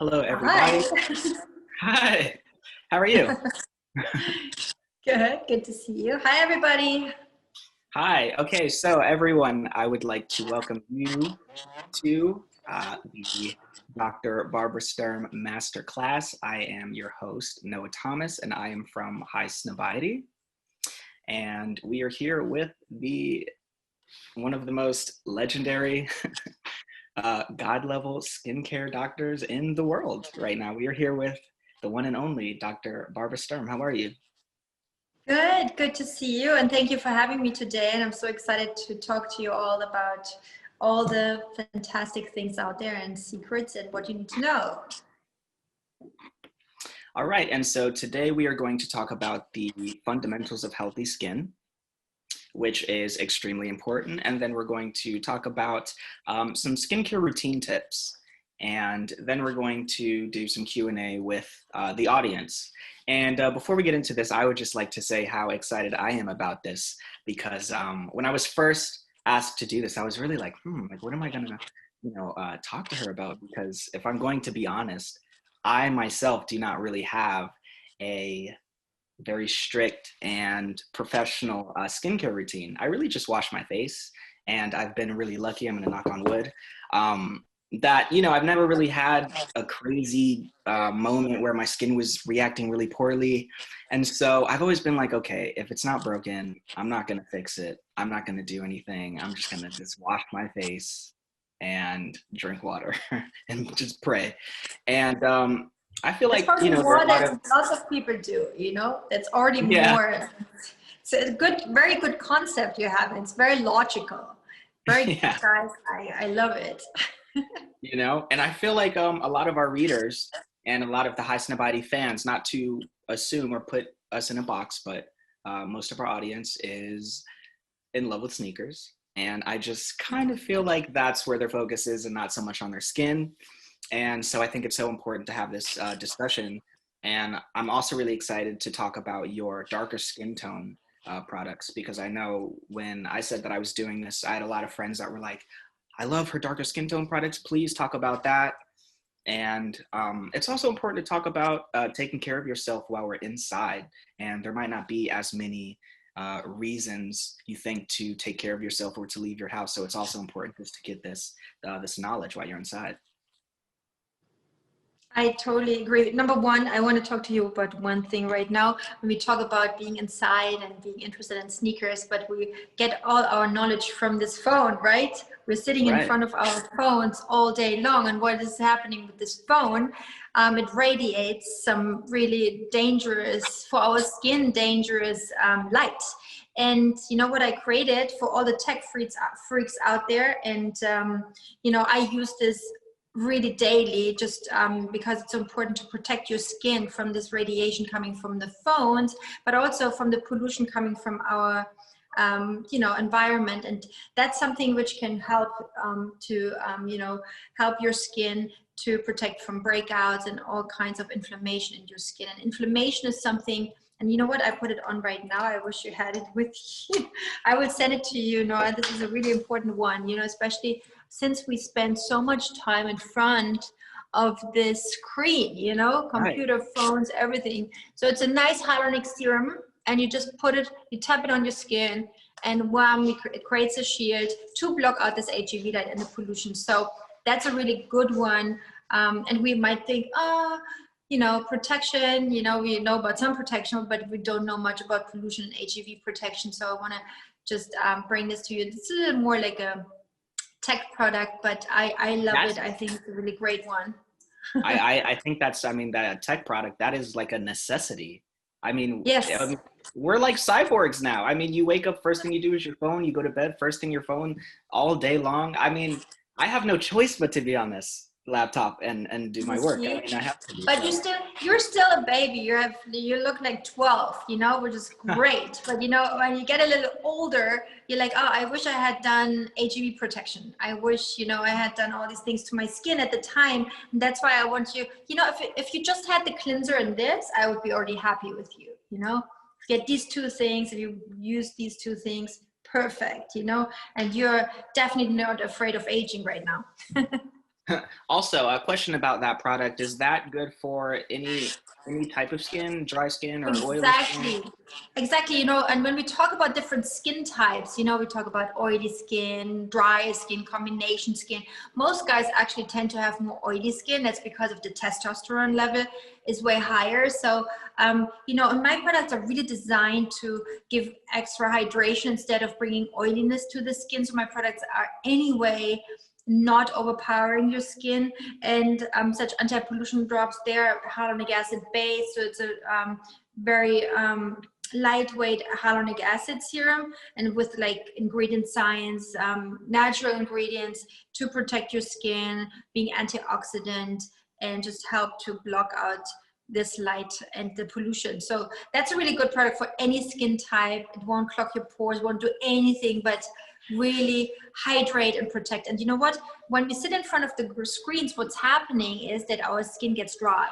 Hello, Hi. everybody. Hi. How are you? Good to see you. Hi, everybody. Hi. Okay, so everyone, I would like to welcome you to the Dr. Barbara Sturm Masterclass. I am your host, Noah Thomas, and I am from Highsnobiety. And we are here with one of the most legendary God-level skincare doctors in the world right now. We are here with the one and only Dr. Barbara Sturm. How are you? Good to see you. And thank you for having me today. And I'm so excited to talk to you all about all the fantastic things out there and secrets and what you need to know. All right, and so today we are going to talk about the fundamentals of healthy skin, which is extremely important. And then we're going to talk about some skincare routine tips. And then we're going to do some Q&A with the audience. And before we get into this, I would just like to say how excited I am about this, because when I was first asked to do this, I was really like, what am I gonna, talk to her about? Because if I'm going to be honest, I myself do not really have a very strict and professional skincare routine. I really just wash my face, and I've been really lucky. I'm gonna knock on wood. That, I've never really had a crazy moment where my skin was reacting really poorly. And so I've always been like, okay, if it's not broken, I'm not gonna fix it. I'm not gonna do anything. I'm just gonna just wash my face and drink water and just pray. And I feel That's like, probably there are more a lot of, than lots of people do, That's already yeah, more. It's a very good concept you have. It's very logical. Very, yeah. guys, I love it. And I feel like a lot of our readers and a lot of the Highsnobiety fans, not to assume or put us in a box, but most of our audience is in love with sneakers. And I just kind of feel like that's where their focus is and not so much on their skin. And so I think it's so important to have this discussion. And I'm also really excited to talk about your darker skin tone products, because I know when I said that I was doing this, I had a lot of friends that were like, I love her darker skin tone products. Please talk about that. And it's also important to talk about taking care of yourself while we're inside. And there might not be as many reasons you think to take care of yourself or to leave your house. So it's also important just to get this knowledge while you're inside. I totally agree. Number one, I want to talk to you about one thing right now. When we talk about being inside and being interested in sneakers, but we get all our knowledge from this phone, right? We're sitting in Right. front of our phones all day long. And what is happening with this phone? It radiates some really dangerous, for our skin, dangerous light. And you know what I created for all the tech freaks out there? And, I use this really daily, just because it's important to protect your skin from this radiation coming from the phones, but also from the pollution coming from our environment. And that's something which can help to help your skin to protect from breakouts and all kinds of inflammation in your skin. And inflammation is something, and you know what, I put it on right now. I wish you had it with you. I would send it to you, Noah. This is a really important one, especially since we spend so much time in front of this screen, Right. computer, phones, everything. So it's a nice hyaluronic serum, and you just you tap it on your skin, and wham, it creates a shield to block out this HEV light and the pollution. So that's a really good one. And we might think, protection, we know about some protection, but we don't know much about pollution and HEV protection. So I want to just bring this to you. This is more like a tech product, but I love it. I think it's a really great one. I think that tech product, that is like a necessity. Yes. We're like cyborgs now. You wake up, first thing you do is your phone. You go to bed, first thing your phone all day long. I have no choice but to be on this laptop and do my work. I have to be. But So. you're still a baby. You look like 12, which is great. But when you get a little older, you're like, oh, I wish I had done HEV protection. I wish, I had done all these things to my skin at the time. And that's why I want you, if you just had the cleanser and this, I would be already happy with you, Get these two things, if you use these two things, perfect, and you're definitely not afraid of aging right now. Also, a question about that product, is that good for any type of skin, dry skin or oily skin? Exactly. Exactly. You know, and when we talk about different skin types, you know, we talk about oily skin, dry skin, combination skin. Most guys actually tend to have more oily skin. That's because of the testosterone level is way higher. So, you know, and my products are really designed to give extra hydration instead of bringing oiliness to the skin. So my products are anyway not overpowering your skin, and such anti-pollution drops, they're hyaluronic acid based, so it's a very lightweight hyaluronic acid serum, and with like ingredient science, natural ingredients to protect your skin, being antioxidant, and just help to block out this light and the pollution. So that's a really good product for any skin type. It won't clog your pores, won't do anything but really hydrate and protect. And you know what? When we sit in front of the screens, what's happening is that our skin gets dry.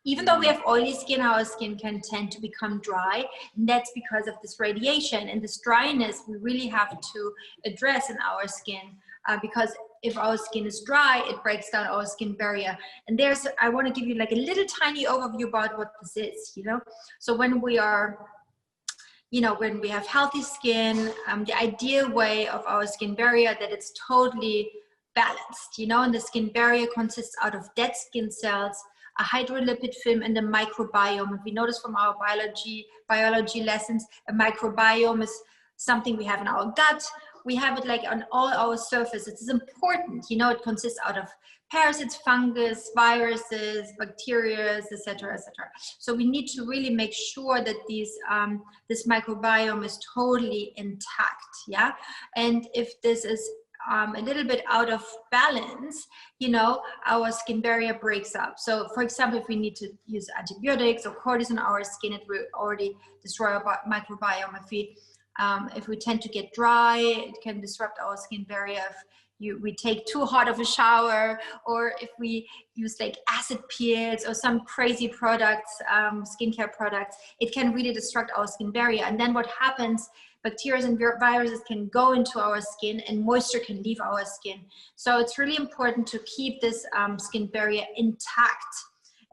Even though we have oily skin, our skin can tend to become dry. And that's because of this radiation. And this dryness we really have to address in our skin, because if our skin is dry, it breaks down our skin barrier. And I want to give you like a little tiny overview about what this is, you know? So when we are, you know, when we have healthy skin, the ideal way of our skin barrier, that it's totally balanced, you know, and the skin barrier consists out of dead skin cells, a hydrolipid film, and a microbiome. And we notice from our biology lessons, a microbiome is something we have in our gut. We have it like on all our surfaces. It's important, you know, it consists out of parasites, fungus, viruses, bacteria, etc., etc. So we need to really make sure that this microbiome is totally intact, yeah? And if this is a little bit out of balance, you know, our skin barrier breaks up. So for example, if we need to use antibiotics or cortisone on our skin, it will already destroy our microbiome. If we tend to get dry, it can disrupt our skin barrier. If we take too hot of a shower, or if we use like acid peels or some crazy products, skincare products, it can really disrupt our skin barrier. And then what happens, bacteria and viruses can go into our skin and moisture can leave our skin. So it's really important to keep this skin barrier intact.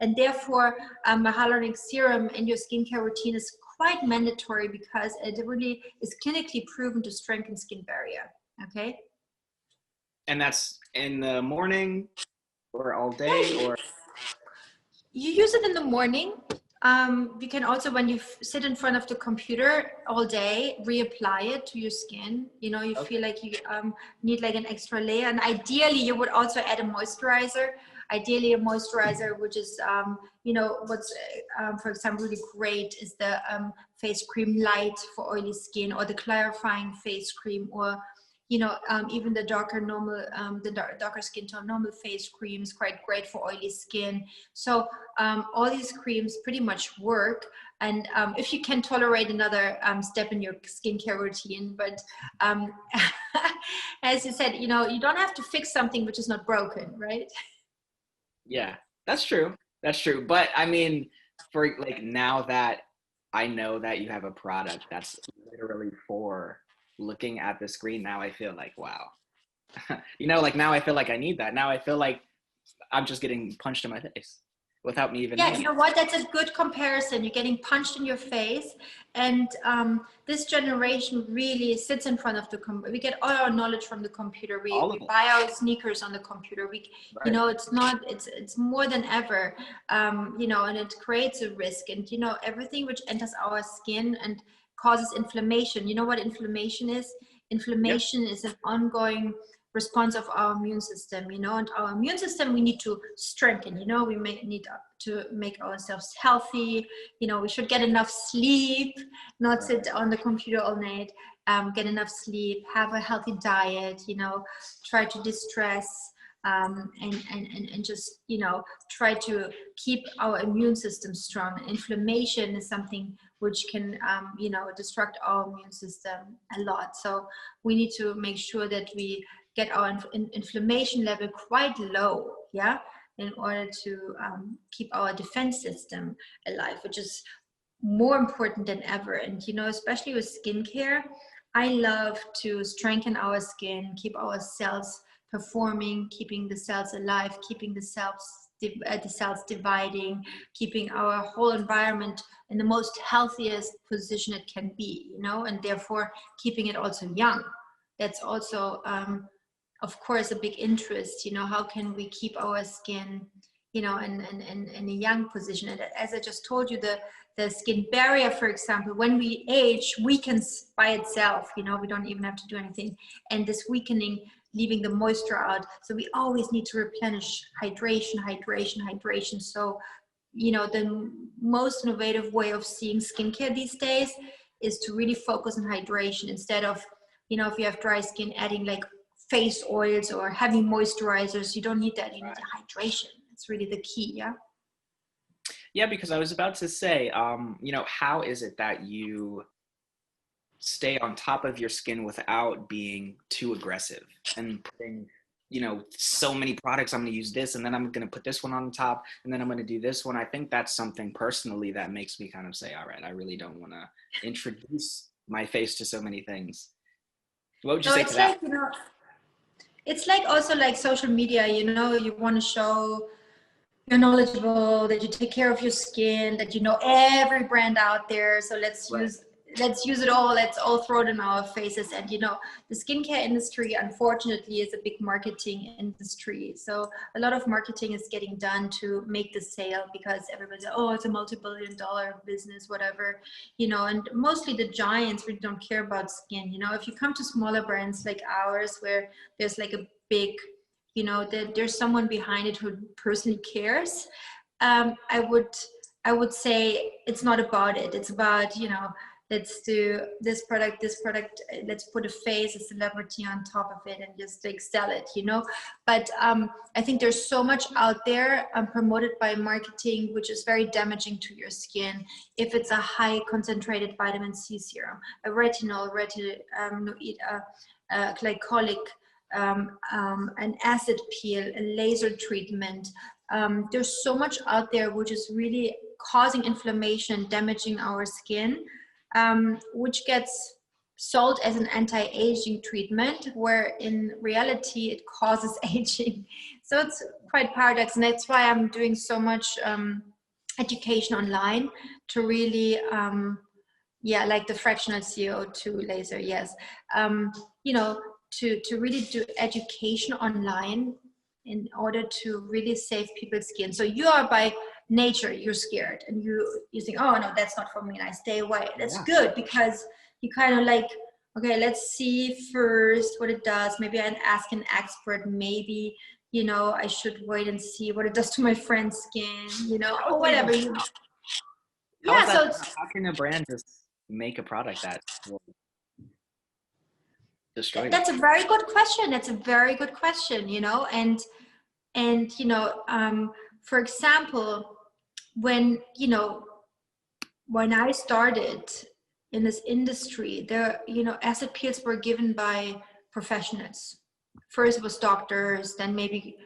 And therefore, a hyaluronic serum in your skincare routine is quite mandatory, because it really is clinically proven to strengthen skin barrier, okay? And that's in the morning or all day, or? You use it in the morning. You can also, when you sit in front of the computer all day, reapply it to your skin. You know, you feel like you need like an extra layer. And ideally, you would also add a moisturizer. Ideally, a moisturizer, which is, you know, what's, for example, really great is the face cream light for oily skin, or the clarifying face cream, or, you know, even the darker darker skin tone normal face cream is quite great for oily skin. So all these creams pretty much work. And if you can tolerate another step in your skincare routine, but as you said, you know, you don't have to fix something which is not broken, right? Yeah, that's true. That's true. But I mean, for like, now that I know that you have a product that's literally for looking at the screen, now I feel like, wow. You know, like now I feel like I need that. Now I feel like I'm just getting punched in my face without me even Yeah, knowing. you know what? That's a good comparison. You're getting punched in your face, and this generation really sits in front of the computer. We get all our knowledge from the computer. All We of it. buy our sneakers on the computer. You Right. know, it's more than ever, you know, and it creates a risk. And you know, everything which enters our skin and causes inflammation. You know what inflammation is? Yep. Inflammation is an ongoing response of our immune system, you know, and our immune system we need to strengthen, you know, we need to make ourselves healthy, you know, we should get enough sleep, not sit on the computer all night, get enough sleep, have a healthy diet, you know, try to distress, and just, you know, try to keep our immune system strong. Inflammation is something which can, you know, disrupt our immune system a lot. So we need to make sure that we get our inflammation level quite low, yeah, in order to keep our defense system alive, which is more important than ever. And you know, especially with skincare, I love to strengthen our skin, keep our cells performing, keeping the cells alive, keeping the cells dividing, keeping our whole environment in the most healthiest position it can be, you know, and therefore keeping it also young. That's also, of course, a big interest. You know, how can we keep our skin, you know, in a young position? And as I just told you, the skin barrier, for example, when we age, weakens by itself. You know, we don't even have to do anything. And this weakening, leaving the moisture out. So we always need to replenish hydration, hydration, hydration. So, you know, the most innovative way of seeing skincare these days is to really focus on hydration instead of, you know, if you have dry skin, adding like face oils or heavy moisturizers. You don't need that. You need hydration. It's really the key. Yeah. Yeah, because I was about to say, you know, how is it that you stay on top of your skin without being too aggressive and putting, you know, so many products? I'm going to use this, and then I'm going to put this one on top, and then I'm going to do this one. I think that's something personally that makes me kind of say, all right, I really don't want to introduce my face to so many things. What would you say to that? Like, you know, it's like also like social media, you know, you want to show you're knowledgeable, that you take care of your skin, that you know every brand out there. So let's use it all. Let's all throw it in our faces. And you know, the skincare industry, unfortunately, is a big marketing industry. So a lot of marketing is getting done to make the sale, because everybody's like, oh, it's a multi-billion-dollar business, whatever, you know. And mostly the giants really don't care about skin. You know, if you come to smaller brands like ours, where there's like a big, you know, there's someone behind it who personally cares. I would say it's not about it. It's about, you know, let's do this product, let's put a face, a celebrity on top of it, and just like sell it, you know. But I think there's so much out there promoted by marketing, which is very damaging to your skin. If it's a high concentrated vitamin C serum, a retinol, glycolic, an acid peel, a laser treatment. There's so much out there which is really causing inflammation, damaging our skin, which gets sold as an anti-aging treatment, where in reality it causes aging. So it's quite paradox, and that's why I'm doing so much education online to really, like the fractional CO2 laser, yes, you know, to really do education online in order to really save people's skin. So you are by nature, you're scared, and you think, oh no, that's not for me, and I stay away. That's good, because you kind of like, okay, let's see first what it does. Maybe I ask an expert. Maybe, you know, I should wait and see what it does to my friend's skin, you know, or whatever. Yeah, so how can a brand just make a product that will destroy that's a very good question. That's a very good question, you know. And you know, for example, when, you know, when I started in this industry, there, you know, acid peels were given by professionals. First it was doctors, then maybe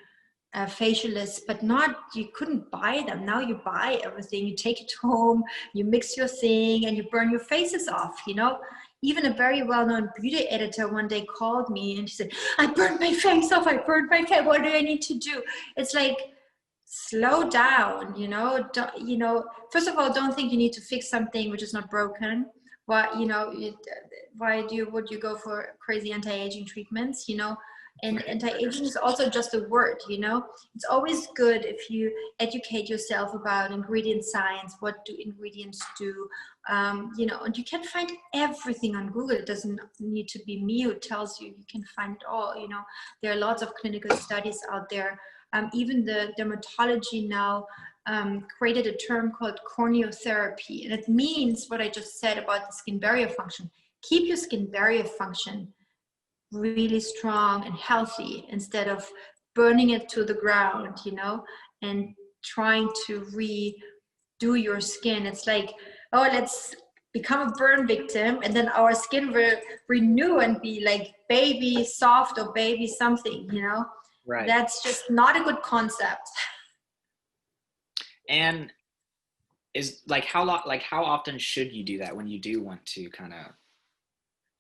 facialists, but not, you couldn't buy them. Now you buy everything, you take it home, you mix your thing, and you burn your faces off, you know. Even a very well-known beauty editor one day called me and she said, I burned my face off, I burned my face, what do I need to do? It's like, slow down, you know. You know, first of all, don't think you need to fix something which is not broken. Why, you know, why would you go for crazy anti-aging treatments, you know? And anti-aging is also just a word, you know. It's always good if you educate yourself about ingredient science. What do ingredients do? You know, and you can find everything on Google. It doesn't need to be me who tells you. You can find it all, you know. There are lots of clinical studies out there. Even the dermatology now created a term called corneotherapy. And it means what I just said about the skin barrier function. Keep your skin barrier function really strong and healthy, instead of burning it to the ground, you know, and trying to redo your skin. It's like, oh, let's become a burn victim, and then our skin will renew and be like baby soft or baby something, you know. Right. That's just not a good concept. And is like, how often should you do that when you do want to kind of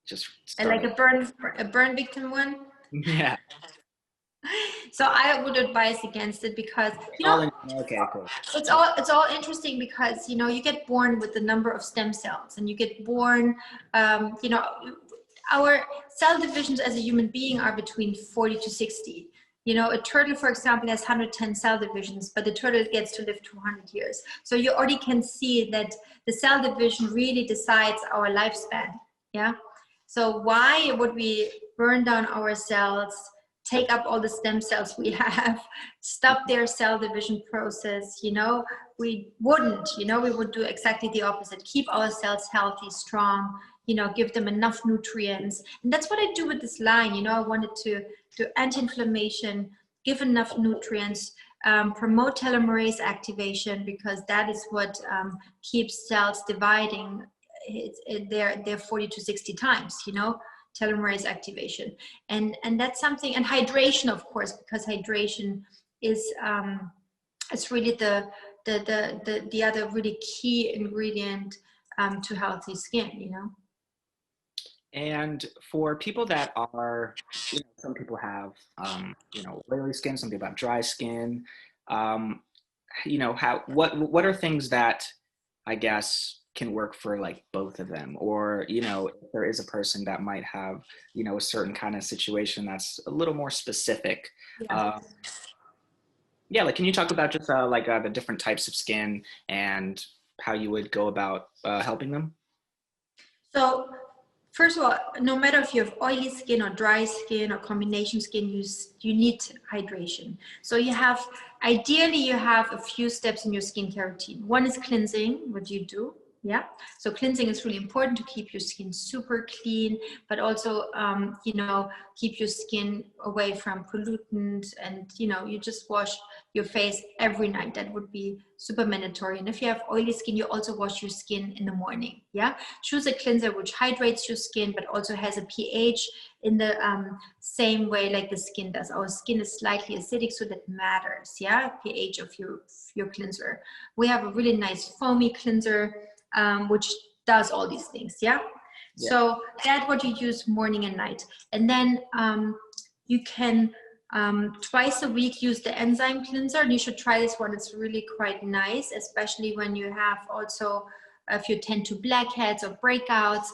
just start? Like a burn victim one? Yeah. So I would advise against it because, Okay, cool. it's all interesting because, you get born with the number of stem cells, and you get born, our cell divisions as a human being are between 40 to 60. A turtle, for example, has 110 cell divisions, but the turtle gets to live 200 years. So you already can see that the cell division really decides our lifespan. Yeah. So why would we burn down our cells, take up all the stem cells we have, stop their cell division process? We wouldn't. We would do exactly the opposite. Keep our cells healthy, strong, give them enough nutrients. And that's what I do with this line. I wanted to do anti-inflammation, give enough nutrients, promote telomerase activation, because that is what keeps cells dividing. They're 40 to 60 times, telomerase activation. And that's something, and hydration, of course, because hydration is it's really the other really key ingredient to healthy skin. And for people that are, some people have, oily skin, some people have dry skin. What are things that I guess can work for like both of them? Or, if there is a person that might have, a certain kind of situation that's a little more specific. Like, can you talk about just the different types of skin and how you would go about helping them? So first of all, no matter if you have oily skin or dry skin or combination skin, you need hydration. So ideally you have a few steps in your skincare routine. One is cleansing, what you do. Yeah. So cleansing is really important to keep your skin super clean, but also, keep your skin away from pollutants, and, you just wash your face every night. That would be super mandatory. And if you have oily skin, you also wash your skin in the morning. Yeah. Choose a cleanser which hydrates your skin, but also has a pH in the same way like the skin does. Our skin is slightly acidic, so that matters. Yeah. pH of your cleanser. We have a really nice foamy cleanser, which does all these things. Yeah. So that's what you use morning and night. And then you can twice a week use the enzyme cleanser, and you should try this one. It's really quite nice, especially when you have also, if you tend to blackheads or breakouts,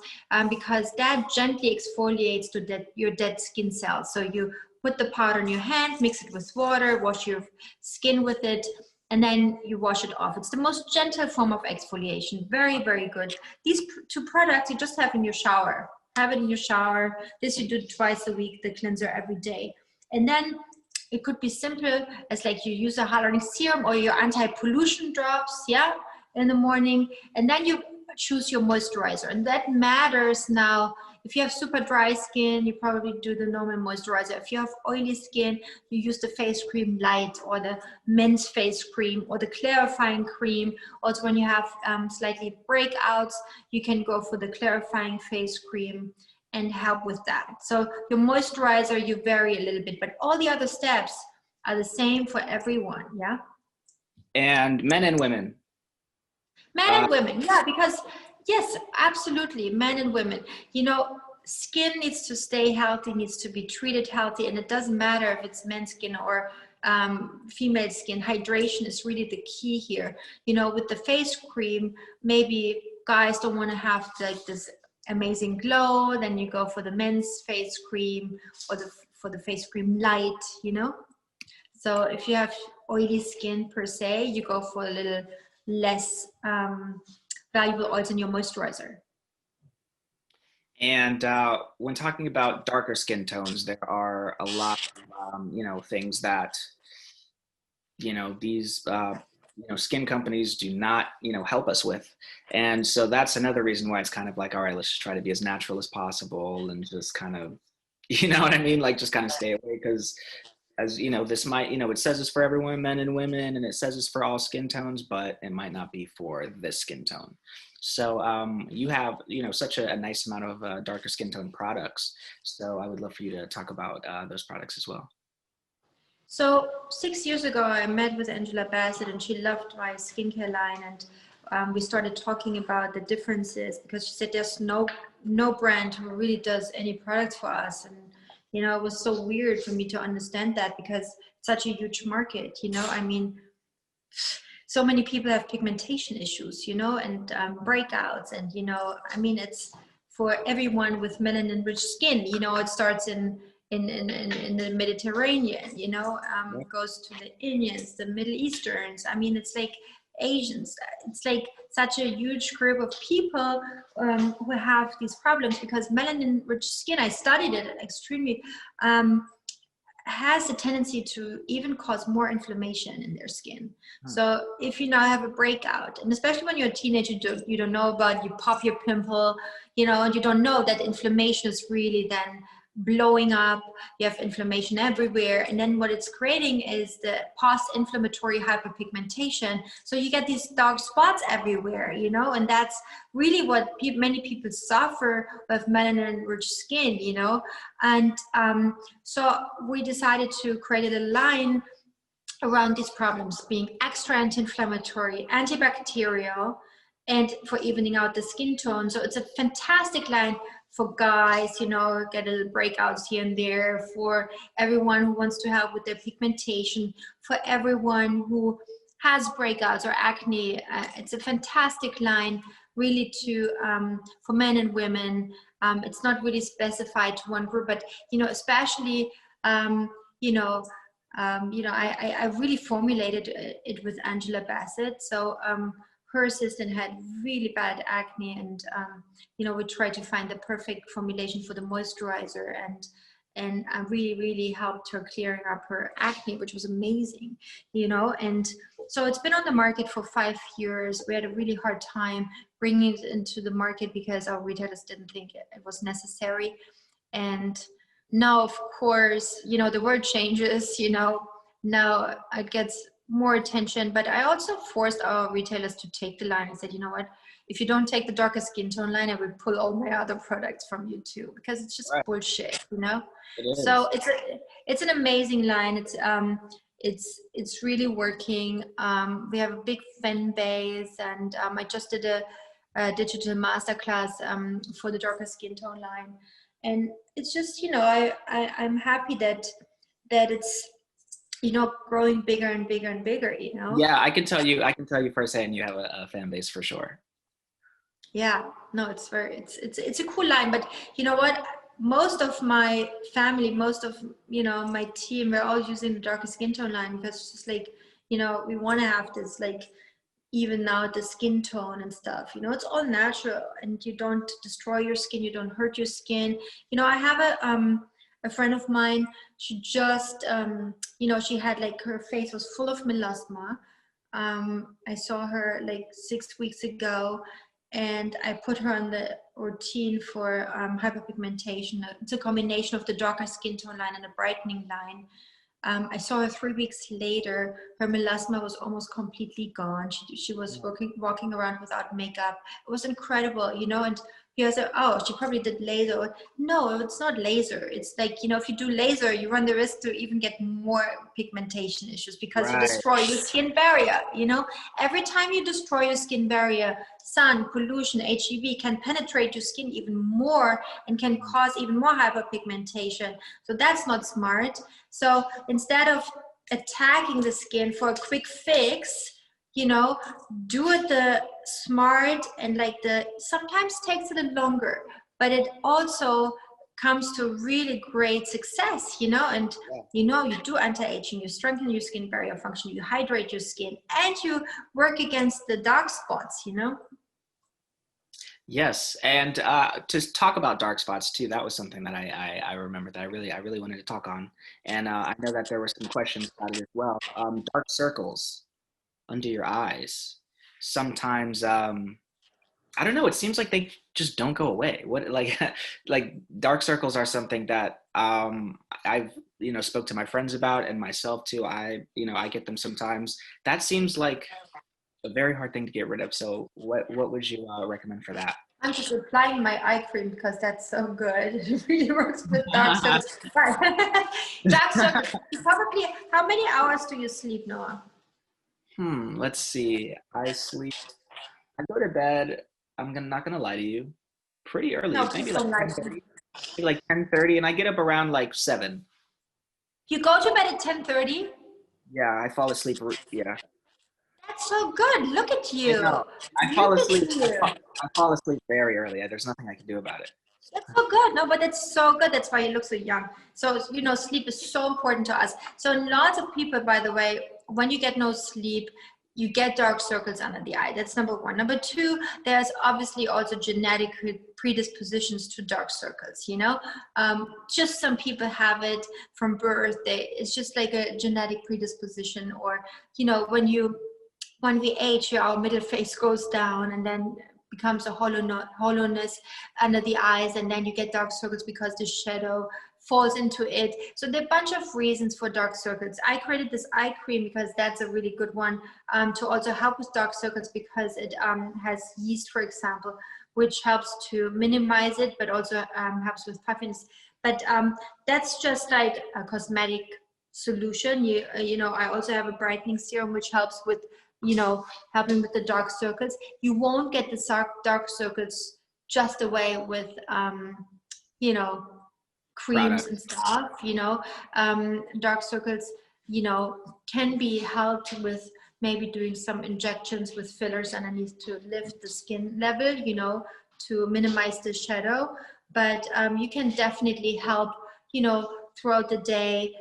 because that gently exfoliates your dead skin cells. So you put the powder in your hand, mix it with water, wash your skin with it, and then you wash it off. It's the most gentle form of exfoliation. Very, very good. These two products you just have in your shower. Have it in your shower. This you do twice a week, the cleanser every day. And then it could be simple as like you use a hyaluronic serum or your anti-pollution drops, in the morning. And then you choose your moisturizer. And that matters now. If you have super dry skin, you probably do the normal moisturizer. If you have oily skin, you use the face cream light or the men's face cream or the clarifying cream. Also, when you have slightly breakouts, you can go for the clarifying face cream and help with that. So your moisturizer, you vary a little bit, but all the other steps are the same for everyone. Yeah. And men and women. Men and women, yeah, because yes, absolutely, men and women. Skin needs to stay healthy, needs to be treated healthy, and it doesn't matter if it's men's skin or female skin. Hydration is really the key here. With the face cream, maybe guys don't want to have like this amazing glow, then you go for the men's face cream or for the face cream light. So if you have oily skin per se, you go for a little less valuable oils in your moisturizer. And when talking about darker skin tones, there are a lot of, things that, these, skin companies do not, help us with. And so that's another reason why it's kind of like, all right, let's just try to be as natural as possible and just kind of, you know what I mean? Like just kind of stay away, because as this might, it says it's for everyone, men and women, and it says it's for all skin tones, but it might not be for this skin tone. So you have, such a nice amount of darker skin tone products. So I would love for you to talk about those products as well. So 6 years ago, I met with Angela Bassett, and she loved my skincare line, and we started talking about the differences, because she said there's no brand who really does any products for us. And You know, it was so weird for me to understand that, because it's such a huge market, you know. I mean, so many people have pigmentation issues, you know, and breakouts, and, you know, I mean, it's for everyone with melanin rich skin. You know, it starts in the Mediterranean, you know, goes to the Indians, the Middle Easterns. I mean, it's like Asians. It's like such a huge group of people who have these problems, because melanin rich skin, I studied it extremely, has a tendency to even cause more inflammation in their skin. So if you now have a breakout, and especially when you're a teenager, you don't know about, you pop your pimple, you know, and you don't know that inflammation is really then blowing up. You have inflammation everywhere, and then what it's creating is the post-inflammatory hyperpigmentation. So you get these dark spots everywhere, you know, and that's really what many people suffer with melanin rich skin, you know. And so we decided to create a line around these problems, being extra anti-inflammatory, antibacterial, and for evening out the skin tone. So it's a fantastic line for guys, you know, get a little breakouts here and there, for everyone who wants to help with their pigmentation, for everyone who has breakouts or acne. It's a fantastic line, really, to for men and women. It's not really specified to one group, but, you know, especially, I really formulated it with Angela Bassett. So her assistant had really bad acne, and you know, we tried to find the perfect formulation for the moisturizer, and I really helped her clearing up her acne, which was amazing, you know. And so it's been on the market for 5 years. We had a really hard time bringing it into the market because our retailers didn't think it was necessary. And now, of course, you know, the world changes, you know, now it gets more attention, but I also forced our retailers to take the line and said, you know what, if you don't take the darker skin tone line, I will pull all my other products from you too, because it's just bullshit, you know. So it's an amazing line. It's really working. We have a big fan base, and I just did a digital masterclass for the darker skin tone line, and it's just, you know, I'm happy that it's, you know, growing bigger and bigger and bigger, you know. Yeah, I can tell you firsthand, you have a fan base for sure. Yeah, no, it's a cool line. But you know what, most of my family, most of, you know, my team, we're all using the darker skin tone line, because it's just like, you know, we want to have this, like, even out the skin tone and stuff, you know. It's all natural, and you don't destroy your skin, you don't hurt your skin. You know, I have a friend of mine, she just you know, she had, like, her face was full of melasma. I saw her like 6 weeks ago, and I put her on the routine for hyperpigmentation. It's a combination of the darker skin tone line and a brightening line. I saw her 3 weeks later. Her melasma was almost completely gone. She was walking around without makeup. It was incredible, you know. And people say, oh, she probably did laser. No, it's not laser. It's like, you know, if you do laser, you run the risk to even get more pigmentation issues, because you destroy your skin barrier, you know. Every time you destroy your skin barrier, sun, pollution, HEV can penetrate your skin even more and can cause even more hyperpigmentation. So that's not smart. So instead of attacking the skin for a quick fix, you know, do it the smart, and like sometimes takes a little longer, but it also comes to really great success, you know. And you know, you do anti-aging, you strengthen your skin barrier function, you hydrate your skin, and you work against the dark spots, you know. Yes, and to talk about dark spots too, that was something that I remember that I really wanted to talk on, and I know that there were some questions about it as well. Dark circles under your eyes. Sometimes, I don't know. It seems like they just don't go away. What, like, like dark circles are something that I've, you know, spoke to my friends about, and myself too. I get them sometimes. That seems like a very hard thing to get rid of. So what would you recommend for that? I'm just applying my eye cream because that's so good. It really works with dark circles. Dark circles. Probably, how many hours do you sleep, Noah? Let's see. I sleep. I go to bed. Not gonna lie to you. Pretty early. No, Maybe please like don't lie to me. 10:30. like 10:30, and I get up around like 7. You go to bed at 10:30? Yeah, I fall asleep. Yeah, That's so good. Look at I you. know. I fall Look at asleep. you. I fall asleep very early. There's nothing I can do about it. That's so good. No, but that's so good. That's why you look so young. So, sleep is so important to us. So lots of people, by the way, when you get no sleep, you get dark circles under the eye. That's number one. Number two, there's obviously also genetic predispositions to dark circles, just some people have it from birth. It's just like a genetic predisposition, or, when we age, our middle face goes down and then becomes a hollowness under the eyes, and then you get dark circles because the shadow falls into it. So there are a bunch of reasons for dark circles. I created this eye cream because that's a really good one to also help with dark circles, because it has yeast, for example, which helps to minimize it, but also helps with puffiness. But that's just like a cosmetic solution. I also have a brightening serum which helps with helping with the dark circles. You won't get the dark circles just away with creams Product. and stuff. Dark circles can be helped with maybe doing some injections with fillers underneath to lift the skin level, to minimize the shadow. But you can definitely help throughout the day,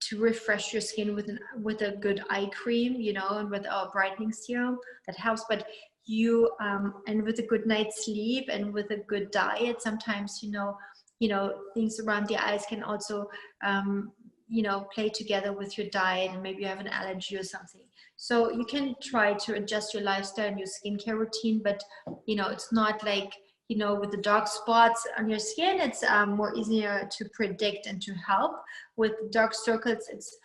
to refresh your skin with a good eye cream, and with our brightening serum that helps. But and with a good night's sleep and with a good diet, sometimes things around the eyes can also play together with your diet, and maybe you have an allergy or something. So you can try to adjust your lifestyle and your skincare routine, but it's not like with the dark spots on your skin, it's more easier to predict and to help. With dark circles, it's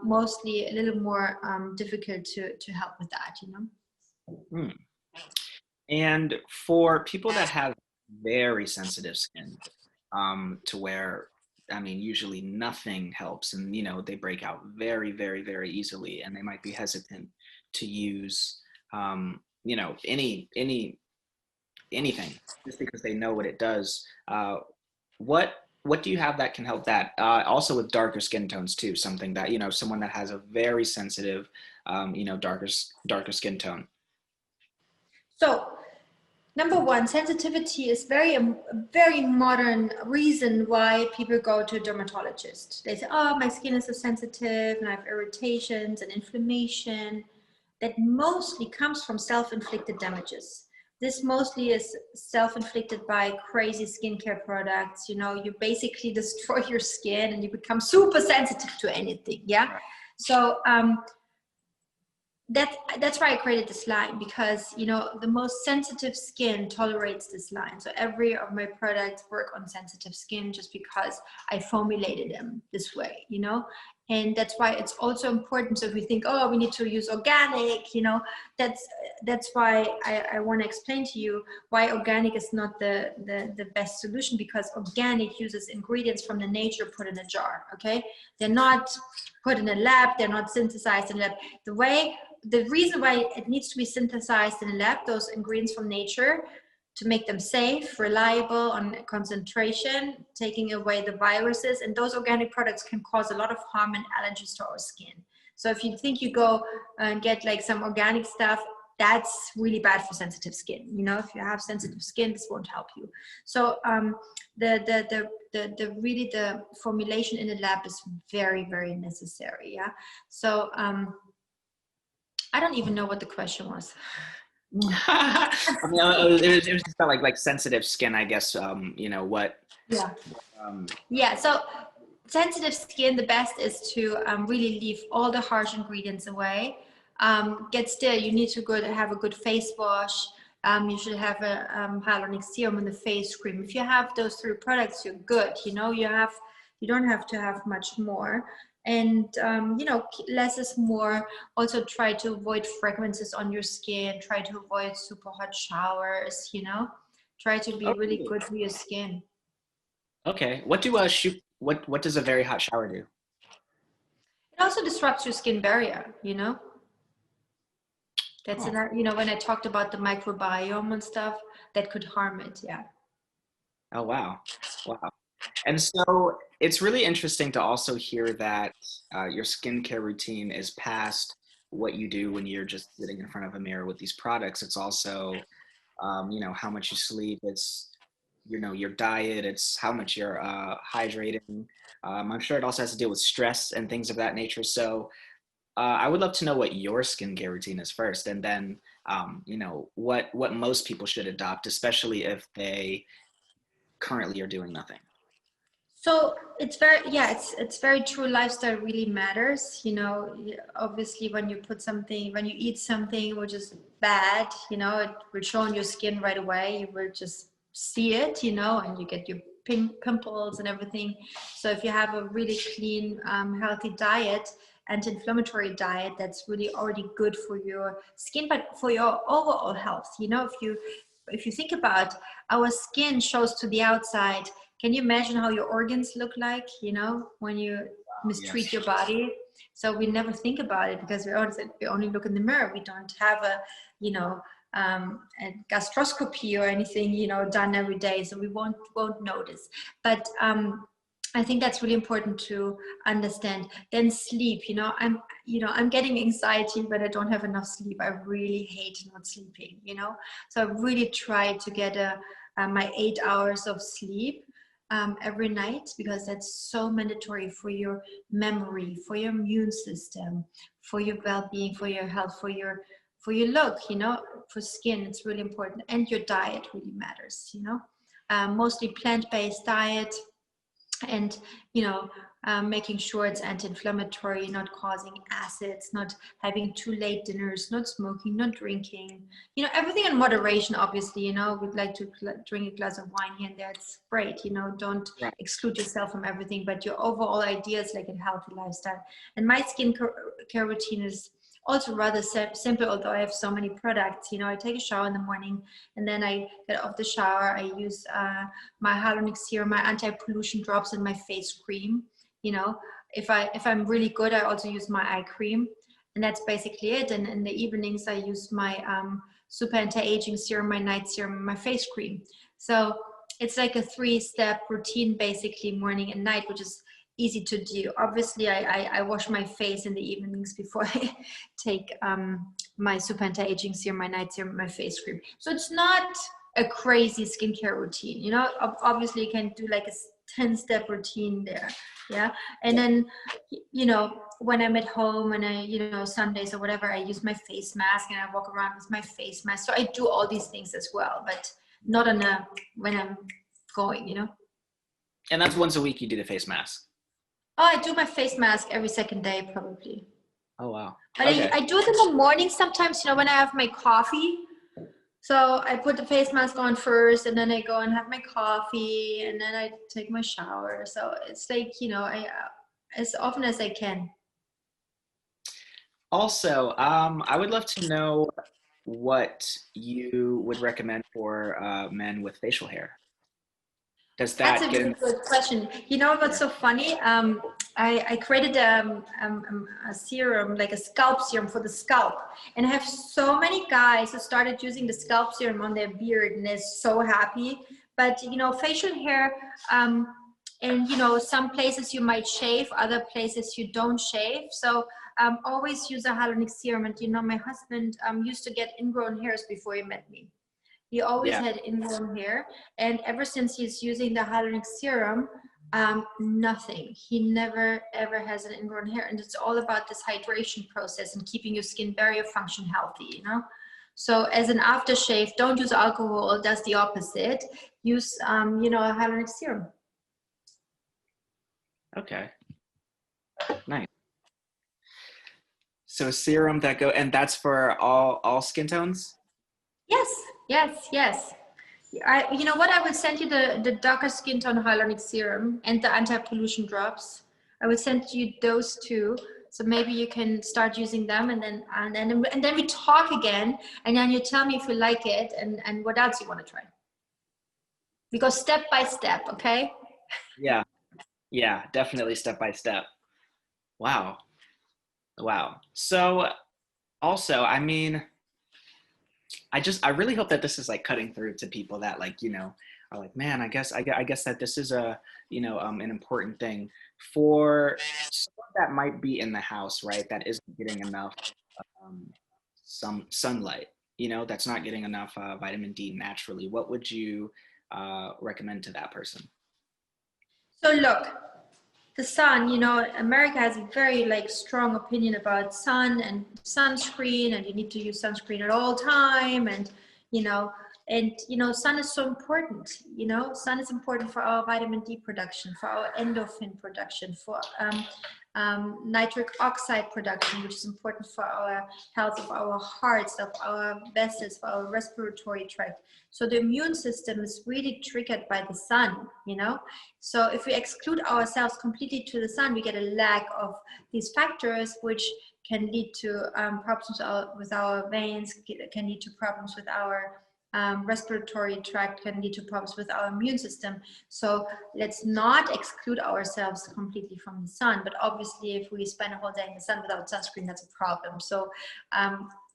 mostly a little more difficult to help with that, Hmm. And for people that have very sensitive skin, to where, I mean, usually nothing helps, and they break out very, very, very easily, and they might be hesitant to use, anything just because they know what it does. What do you have that can help that? Also with darker skin tones too, something that someone that has a very sensitive, darker skin tone. So number one, sensitivity is a very modern reason why people go to a dermatologist. They say, oh, my skin is so sensitive and I have irritations and inflammation. That mostly comes from self-inflicted damages. This mostly is self-inflicted by crazy skincare products. You basically destroy your skin and you become super sensitive to anything. Yeah. So that's why I created this line, because the most sensitive skin tolerates this line. So every of my products work on sensitive skin just because I formulated them this way, and that's why it's also important. So if we think, oh, we need to use organic, that's why I want to explain to you why organic is not the best solution, because organic uses ingredients from the nature put in a jar. Okay, they're not put in a lab, they're not synthesized in a lab. The reason why it needs to be synthesized in a lab, those ingredients from nature, to make them safe, reliable on concentration, taking away the viruses, and those organic products can cause a lot of harm and allergies to our skin. So if you think you go and get like some organic stuff, that's really bad for sensitive skin. If you have sensitive skin, this won't help you. So the formulation in the lab is very, very necessary. Yeah. So I don't even know what the question was. I mean, it was just about like sensitive skin, I guess. What? Yeah. Yeah. So sensitive skin, the best is to really leave all the harsh ingredients away. You need to have a good face wash. You should have a hyaluronic serum and the face cream. If you have those 3 products, you're good. You don't have to have much more. And less is more. Also try to avoid fragrances on your skin. Try to avoid super hot showers. Try to be really good for your skin. Okay. What does a very hot shower do? It also disrupts your skin barrier. That's when I talked about the microbiome and stuff, that could harm it. Yeah. Oh, wow. Wow. And so it's really interesting to also hear that your skincare routine is past what you do when you're just sitting in front of a mirror with these products. It's also, how much you sleep. It's, your diet. It's how much you're hydrating. I'm sure it also has to deal with stress and things of that nature. So I would love to know what your skincare routine is first, and then, what most people should adopt, especially if they currently are doing nothing. So it's very, yeah, it's very true. Lifestyle really matters. Obviously, when you put something, when you eat something which is bad, it will show on your skin right away. You will just see it, and you get your pink pimples and everything. So if you have a really clean, healthy diet, anti-inflammatory diet, that's really already good for your skin, but for your overall health. If you think about, our skin shows to the outside. Can you imagine how your organs look like, when you mistreat Yes. your body? So we never think about it because we only look in the mirror. We don't have a gastroscopy or anything, done every day. So we won't notice. But I think that's really important to understand. Then sleep, I'm getting anxiety, but I don't have enough sleep. I really hate not sleeping, So I really try to get my 8 hours of sleep every night, because that's so mandatory for your memory, for your immune system, for your well-being, for your health, for your look, for skin. It's really important, and your diet really matters. Mostly plant-based diet, and making sure it's anti-inflammatory, not causing acids, not having too late dinners, not smoking, not drinking, everything in moderation. Obviously, we'd like to drink a glass of wine here and there, it's great. Don't Right. exclude yourself from everything, but your overall idea is like a healthy lifestyle. And my skin care routine is also rather simple, although I have so many products. I take a shower in the morning, and then I get off the shower. I use my Hyaluronic Serum, my anti-pollution drops, and my face cream. If I'm really good, I also use my eye cream, and that's basically it. And in the evenings, I use my super anti-aging serum, my night serum, my face cream. So it's like a 3-step routine, basically, morning and night, which is easy to do. Obviously, I wash my face in the evenings before I take my super anti-aging serum, my night serum, my face cream. So it's not a crazy skincare routine. Obviously you can do like a 10-step routine there. Yeah. And then, when I'm at home and I, Sundays or whatever, I use my face mask and I walk around with my face mask. So I do all these things as well, but not when I'm going. And that's once a week you do the face mask. Oh, I do my face mask every second day, probably. Oh, wow. But Okay. I do it in the morning sometimes, when I have my coffee. So I put the face mask on first, and then I go and have my coffee, and then I take my shower. So it's like, I as often as I can. Also, I would love to know what you would recommend for men with facial hair. Does That's a that get really in good question. You know what's there? so funny? I created a serum, like a scalp serum for the scalp. And I have so many guys who started using the scalp serum on their beard, and they're so happy. But, facial hair, and, some places you might shave, other places you don't shave. So always use a hyaluronic serum. And, my husband used to get ingrown hairs before he met me. He always Yeah. had ingrown hair, and ever since he's using the hyaluronic serum, nothing. He never ever has an ingrown hair, and it's all about this hydration process and keeping your skin barrier function healthy. So as an aftershave, don't use alcohol. It does the opposite. Use a hyaluronic serum. Okay. Nice. So serum that go, and that's for all skin tones? Yes, yes, yes. You know what? I will send you the darker skin tone hyaluronic serum and the anti-pollution drops. I will send you those two, so maybe you can start using them, and then we talk again, and then you tell me if you like it and what else you want to try. We go step by step, okay? Yeah. Yeah, definitely step by step. Wow. Wow. So also, I mean, I really hope that this is like cutting through to people that, like, are like, man, I guess that this is a, an important thing for someone that might be in the house, right? That isn't getting enough um, some sunlight, that's not getting enough vitamin D naturally. What would you recommend to that person? So look, the sun, America has a very like strong opinion about sun and sunscreen, and you need to use sunscreen at all time, and you know sun is so important. Sun is important for our vitamin D production, for our endorphin production, for nitric oxide production, which is important for our health of our hearts, of our vessels, for our respiratory tract. So the immune system is really triggered by the sun. So if we exclude ourselves completely to the sun, we get a lack of these factors, which can lead to problems with our veins, can lead to problems with our respiratory tract, can lead to problems with our immune system. So let's not exclude ourselves completely from the sun. But obviously, if we spend a whole day in the sun without sunscreen, that's a problem. So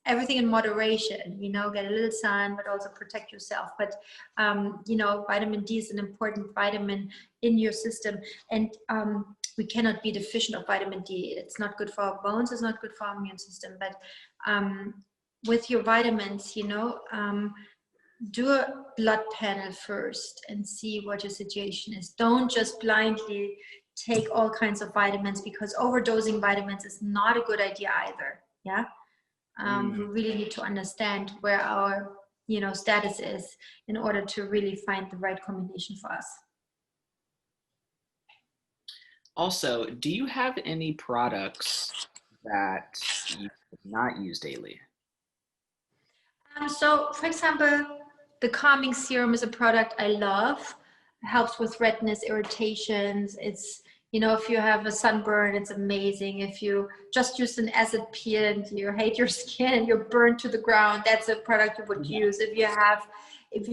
everything in moderation, get a little sun, but also protect yourself. But, vitamin D is an important vitamin in your system. And we cannot be deficient of vitamin D. It's not good for our bones. It's not good for our immune system. But with your vitamins, do a blood panel first and see what your situation is. Don't just blindly take all kinds of vitamins, because overdosing vitamins is not a good idea either. Yeah. We really need to understand where our, status is in order to really find the right combination for us. Also, do you have any products that you not use daily? So, for example, the calming serum is a product I love. It helps with redness, irritations. It's, if you have a sunburn, it's amazing. If you just use an acid peel and you hate your skin and you're burned to the ground, that's a product you would use. If you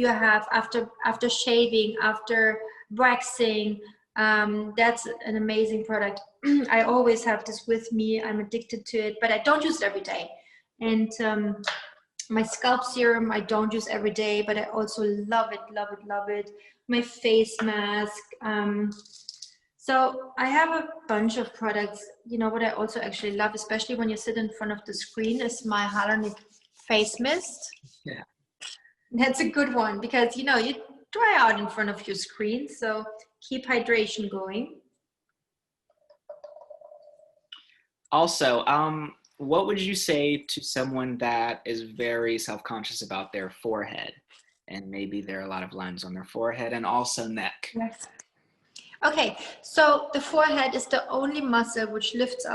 have after shaving, after waxing, that's an amazing product. I always have this with me. I'm addicted to it, but I don't use it every day. And my scalp serum, I don't use every day, but I also love it, love it, love it. My face mask. So I have a bunch of products. What I also actually love, especially when you sit in front of the screen, is my Hyaluronic face mist. Yeah. That's a good one because, you dry out in front of your screen. So keep hydration going. Also, what would you say to someone that is very self-conscious about their forehead, and maybe there are a lot of lines on their forehead and also neck? Yes. Okay, so the forehead is the only muscle which is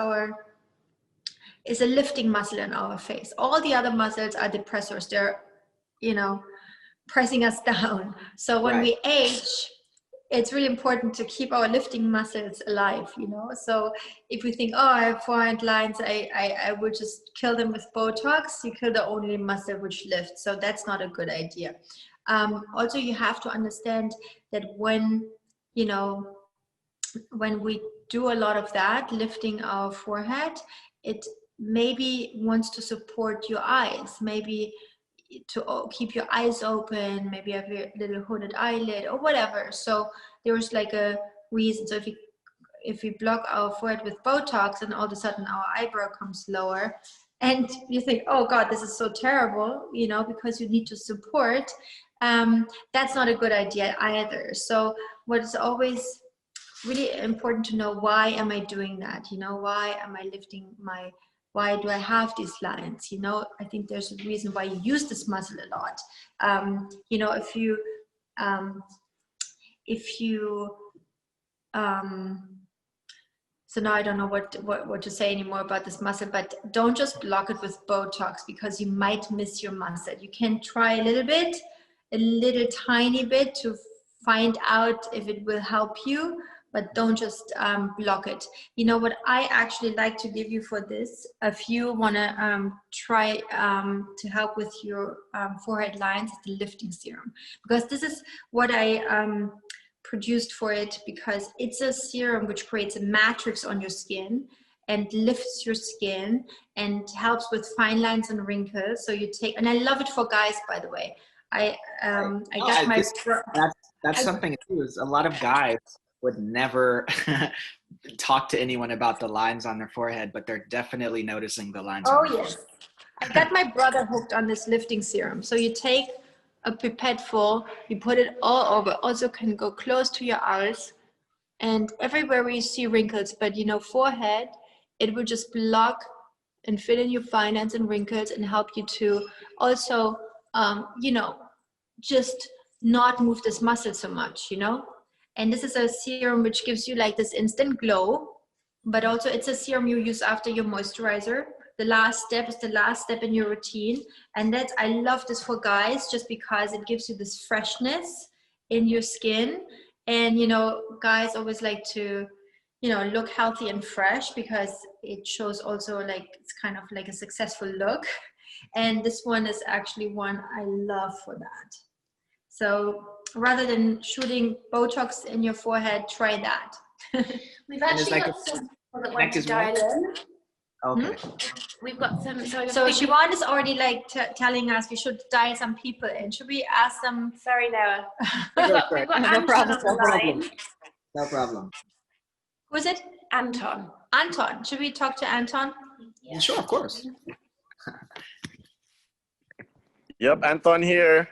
a lifting muscle in our face. All the other muscles are depressors. They're, pressing us down. So when we age, it's really important to keep our lifting muscles alive, So if we think, oh, I have forehead lines, I would just kill them with Botox, you kill the only muscle which lifts. So that's not a good idea. Also, you have to understand that when we do a lot of that, lifting our forehead, it maybe wants to support your eyes, maybe to keep your eyes open, maybe have a little hooded eyelid or whatever. So there's like a reason. So if we block our forehead with Botox and all of a sudden our eyebrow comes lower and you think, oh God, this is so terrible, because you need to support, that's not a good idea either. So what is always really important to know, why am I doing that? Why am I lifting why do I have these lines? I think there's a reason why you use this muscle a lot. So now I don't know what to say anymore about this muscle, but don't just block it with Botox because you might miss your muscle. You can try a little tiny bit to find out if it will help you, but don't just block it. What I actually like to give you for this, if you want to try to help with your forehead lines, is the lifting serum, because this is what I produced for it, because it's a serum which creates a matrix on your skin and lifts your skin and helps with fine lines and wrinkles. So you take, and I love it for guys, by the way. That's something too, is a lot of guys would never talk to anyone about the lines on their forehead, but they're definitely noticing the lines Oh on their yes. forehead. I got my brother hooked on this lifting serum. So you take a pipette full, you put it all over, also can go close to your eyes and everywhere where you see wrinkles, but you know, forehead, it will just block and fill in your fine lines and wrinkles and help you to also, you know, just not move this muscle so much, you know? And this is a serum which gives you like this instant glow, but also it's a serum you use after your moisturizer. The last step is the last step in your routine. And that's, I love this for guys just because it gives you this freshness in your skin. And, you know, guys always like to, you know, look healthy and fresh because it shows also like, it's kind of like a successful look. And this one is actually one I love for that. So rather than shooting Botox in your forehead, try that. We've actually got some people that want to dial in. Okay. We've got some. So Siobhan is already like telling us we should dial some people in. Should we ask them? Sorry, Noah. We've got No Anton problem. on the line. No problem. Who is it? Anton. Anton. Should we talk to Anton? Yeah. Sure, of course. Yep, Anton here.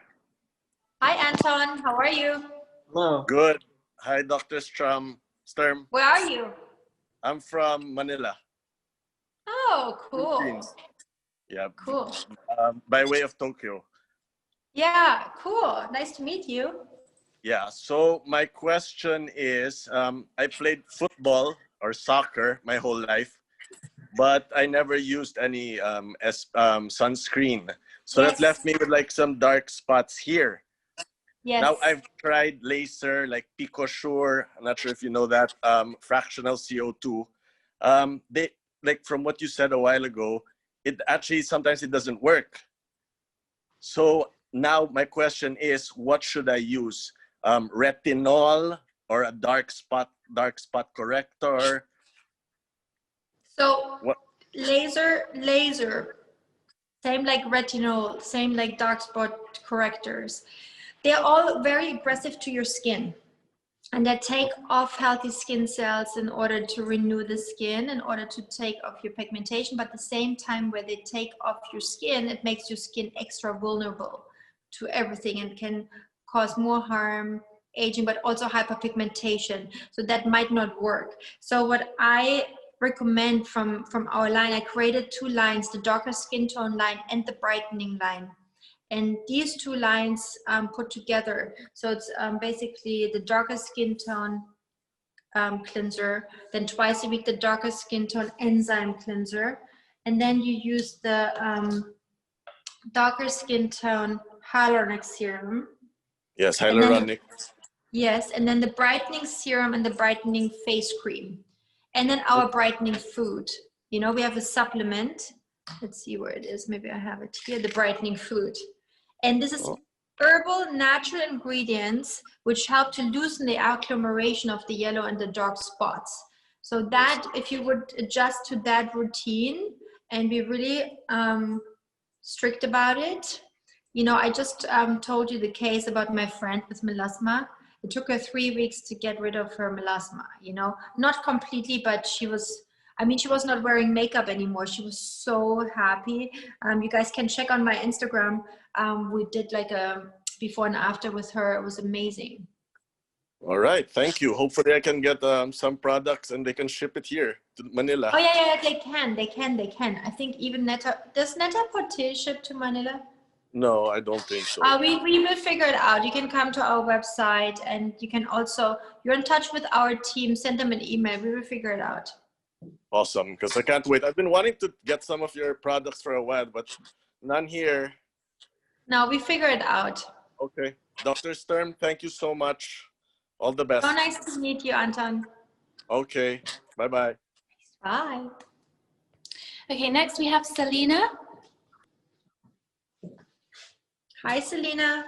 Hi, Anton. How are you? Hello. Good. Hi, Dr. Sturm. Where are you? I'm from Manila. Oh, cool. Philippines. Yeah. Cool. By way of Tokyo. Yeah, cool. Nice to meet you. Yeah. So my question is, I played football or soccer my whole life, but I never used any sunscreen. So Yes. that left me with like some dark spots here. Yes. Now I've tried laser, like PicoSure. I'm not sure if you know that. Fractional CO2. They like from what you said a while ago. It actually sometimes it doesn't work. So now my question is, what should I use? Retinol or a dark spot corrector? So What? laser, same like retinol, same like dark spot correctors. They're all very aggressive to your skin. And they take off healthy skin cells in order to renew the skin, in order to take off your pigmentation. But at the same time, where they take off your skin, it makes your skin extra vulnerable to everything and can cause more harm, aging, but also hyperpigmentation. So that might not work. So what I recommend from our line, I created 2 lines, the darker skin tone line and the brightening line. And these 2 lines put together, so it's basically the darker skin tone cleanser, then twice a week the darker skin tone enzyme cleanser, and then you use the darker skin tone hyaluronic serum. Yes, hyaluronic. Yes, and then the brightening serum and the brightening face cream. And then our brightening food. You know, we have a supplement. Let's see where it is. Maybe I have it here, the brightening food. And this is herbal natural ingredients which help to loosen the agglomeration of the yellow and the dark spots. So that if you would adjust to that routine and be really strict about it. You know, I just told you the case about my friend with melasma. It took her 3 weeks to get rid of her melasma, you know, not completely, but she was, I mean, she was not wearing makeup anymore. She was so happy. You guys can check on my Instagram. We did like a before and after with her. It was amazing. All right, thank you. Hopefully I can get some products and they can ship it here to Manila. Oh yeah, they can. I think even does Net-a-Porter ship to Manila? No, I don't think so. We will figure it out. You can come to our website and you can also, you're in touch with our team, send them an email. We will figure it out. Awesome, because I can't wait. I've been wanting to get some of your products for a while, but none here. No, we figure it out. Okay. Dr. Sturm, thank you so much. All the best. So nice to meet you, Anton. Okay. Bye-bye. Bye. Okay, next we have Selena. Hi, Selena.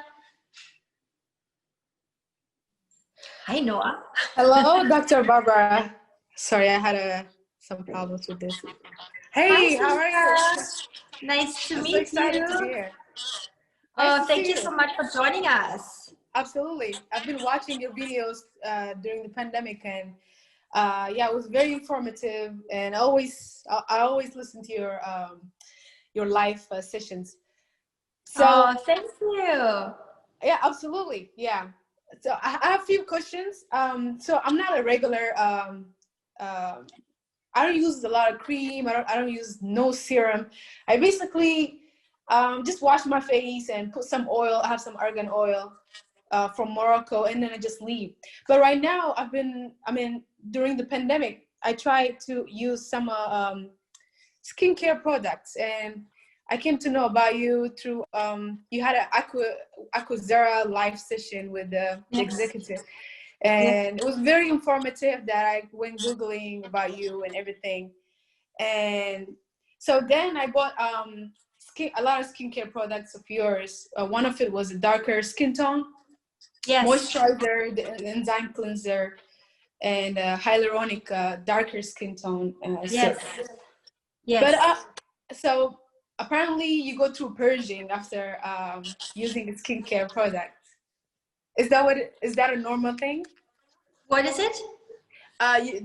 Hi, Noah. Hello, Dr. Barbara. Sorry, I had some problems with this. Hey, Hi, how are you? Nice to I'm meet so excited you. to be here. Oh, Nice to thank see you so much for joining us. absolutely. I've been watching your videos during the pandemic, and yeah, it was very informative. And I always listen to your live sessions. So Oh, thank you. yeah, absolutely. Yeah. So I have a few questions. So I'm not a regular. I don't use a lot of cream. I don't use no serum. I basically just wash my face and put some oil. I have some argan oil from Morocco, and then I just leave. But right now, during the pandemic, I tried to use some skincare products, and I came to know about you through you had an Aquazera live session with the executive, and it was very informative. That I went googling about you and everything, and so then I bought a lot of skincare products of yours. One of it was a darker skin tone, moisturizer, the enzyme cleanser, and hyaluronic darker skin tone. Yes. But so apparently you go through purging after using a skincare product. Is that a normal thing? What is it?